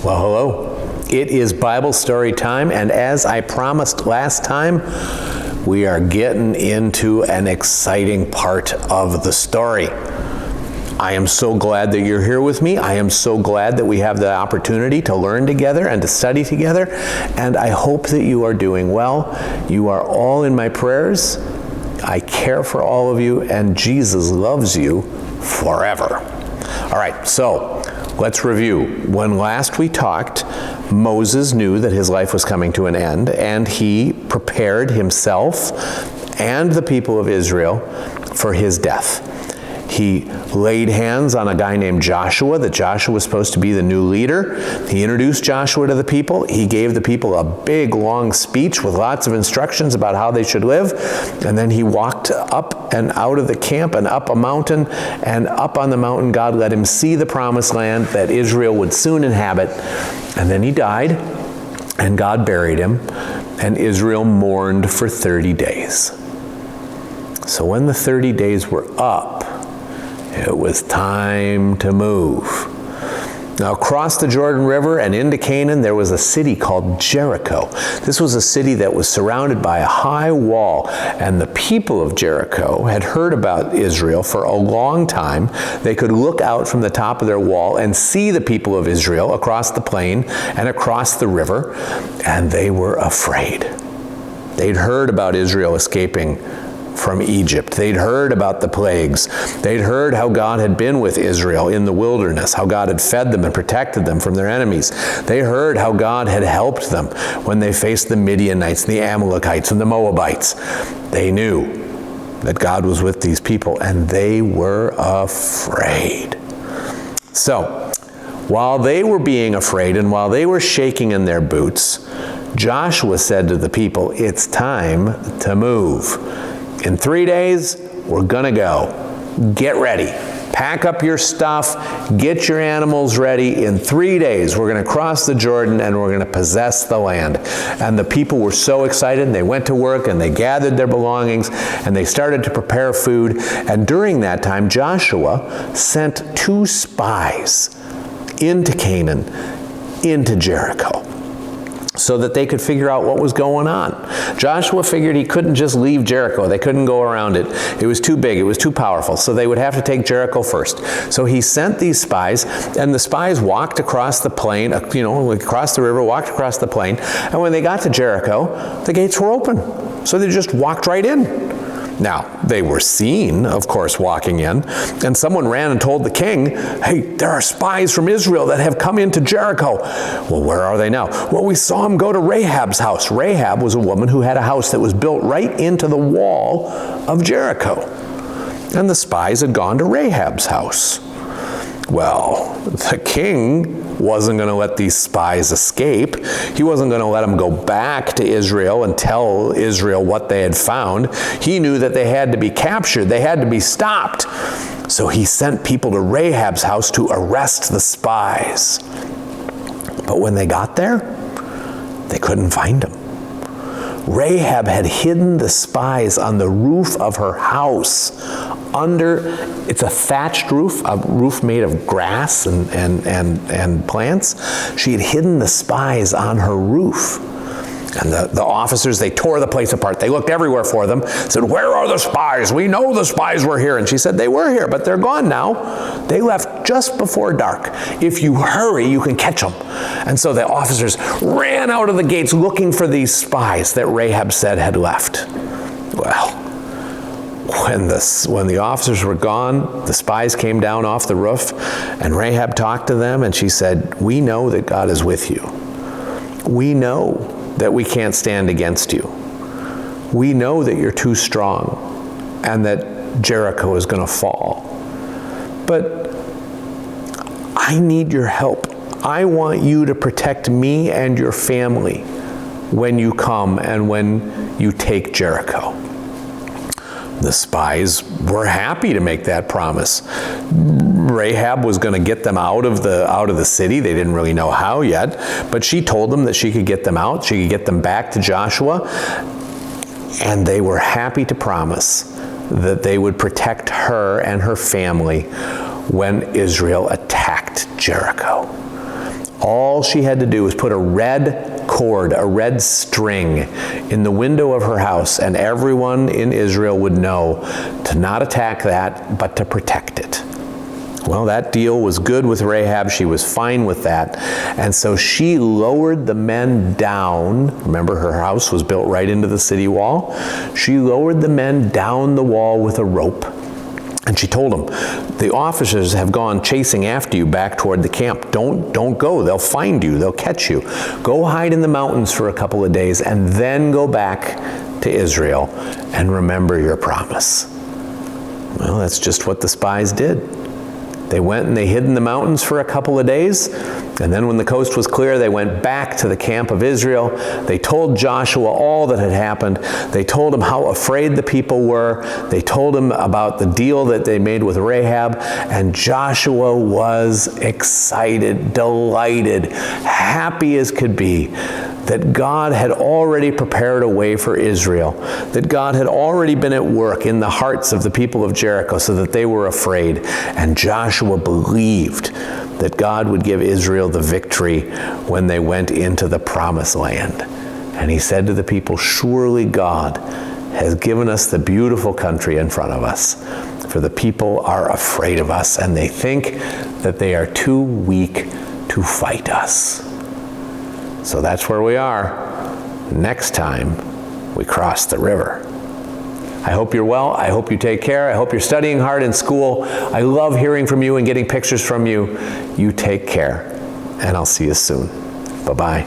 Well, hello. It is Bible story time, and as I promised last time, we are getting into an exciting part of the story. I am so glad that you're here with me. I am so glad that we have the opportunity to learn together and to study together, and I hope that you are doing well. You are all in my prayers. I care for all of you, and Jesus loves you forever. All right, so let's review. When last we talked, Moses knew that his life was coming to an end, and he prepared himself and the people of Israel for his death. He laid hands on a guy named Joshua, that Joshua was supposed to be the new leader. He introduced Joshua to the people. He gave the people a big, long speech with lots of instructions about how they should live. And then he walked up and out of the camp and up a mountain. And up on the mountain, God let him see the promised land that Israel would soon inhabit. And then he died, and God buried him, and Israel mourned for 30 days. So when the 30 days were up, it was time to move. Now, across the Jordan River and into Canaan, there was a city called Jericho. This was a city that was surrounded by a high wall, and the people of Jericho had heard about Israel for a long time. They could look out from the top of their wall and see the people of Israel across the plain and across the river, and they were afraid. They'd heard about Israel escaping from Egypt. They'd heard about the plagues. They'd heard how God had been with Israel in the wilderness, how God had fed them and protected them from their enemies. They heard how God had helped them when they faced the Midianites, the Amalekites, and the Moabites. They knew that God was with these people, and they were afraid. So, while they were being afraid and while they were shaking in their boots, Joshua said to the people, "It's time to move. In 3 days, we're gonna go. Get ready. Pack up your stuff. Get your animals ready. In 3 days, we're gonna cross the Jordan and we're gonna possess the land." And the people were so excited, and they went to work and they gathered their belongings and they started to prepare food. And during that time, Joshua sent 2 spies into Canaan, into Jericho, so that they could figure out what was going on. Joshua figured he couldn't just leave Jericho. They couldn't go around it. It was too big. It was too powerful. So they would have to take Jericho first. So he sent these spies, and the spies walked across the plain, across the river, walked across the plain. And when they got to Jericho, the gates were open. So they just walked right in. Now, they were seen, of course, walking in, and someone ran and told the king, "Hey, there are spies from Israel that have come into Jericho." Well, where are they now? Well, we saw them go to Rahab's house. Rahab was a woman who had a house that was built right into the wall of Jericho. And the spies had gone to Rahab's house. Well, the king wasn't going to let these spies escape. He wasn't going to let them go back to Israel and tell Israel what they had found. He knew that they had to be captured. They had to be stopped. So he sent people to Rahab's house to arrest the spies. But when they got there, they couldn't find them. Rahab had hidden the spies on the roof of her house. It's a thatched roof, a roof made of grass and plants. She had hidden the spies on her roof. And the officers, they tore the place apart. They looked everywhere for them, said, "Where are the spies? We know the spies were here." And she said, "They were here, but they're gone now. They left just before dark. If you hurry, you can catch them." And so the officers ran out of the gates looking for these spies that Rahab said had left. Well, when the officers were gone, the spies came down off the roof, and Rahab talked to them, and she said, "We know that God is with you. We know that we can't stand against you. We know that you're too strong and that Jericho is going to fall. But I need your help. I want you to protect me and your family when you come and when you take Jericho." The spies were happy to make that promise. Rahab was going to get them out of the city. They didn't really know how yet, but she told them that she could get them out. She could get them back to Joshua, and they were happy to promise that they would protect her and her family when Israel attacked Jericho. All she had to do was put a red cord, a red string in the window of her house, and everyone in Israel would know to not attack that, but to protect it. Well, that deal was good with Rahab. She was fine with that. And so she lowered the men down. Remember, her house was built right into the city wall. She lowered the men down the wall with a rope. And she told them, the officers have gone chasing after you back toward the camp. Don't go. They'll find you. They'll catch you. Go hide in the mountains for a couple of days and then go back to Israel and remember your promise. Well, that's just what the spies did. They went and they hid in the mountains for a couple of days, and then when the coast was clear, they went back to the camp of Israel. They told Joshua all that had happened. They told him how afraid the people were. They told him about the deal that they made with Rahab, and Joshua was excited, delighted, happy as could be that God had already prepared a way for Israel, that God had already been at work in the hearts of the people of Jericho so that they were afraid. And Joshua believed that God would give Israel the victory when they went into the promised land. And he said to the people, surely God has given us the beautiful country in front of us, for the people are afraid of us, and they think that they are too weak to fight us. So that's where we are next time we cross the river. I hope you're well. I hope you take care. I hope you're studying hard in school. I love hearing from you and getting pictures from you. You take care, and I'll see you soon. Bye-bye.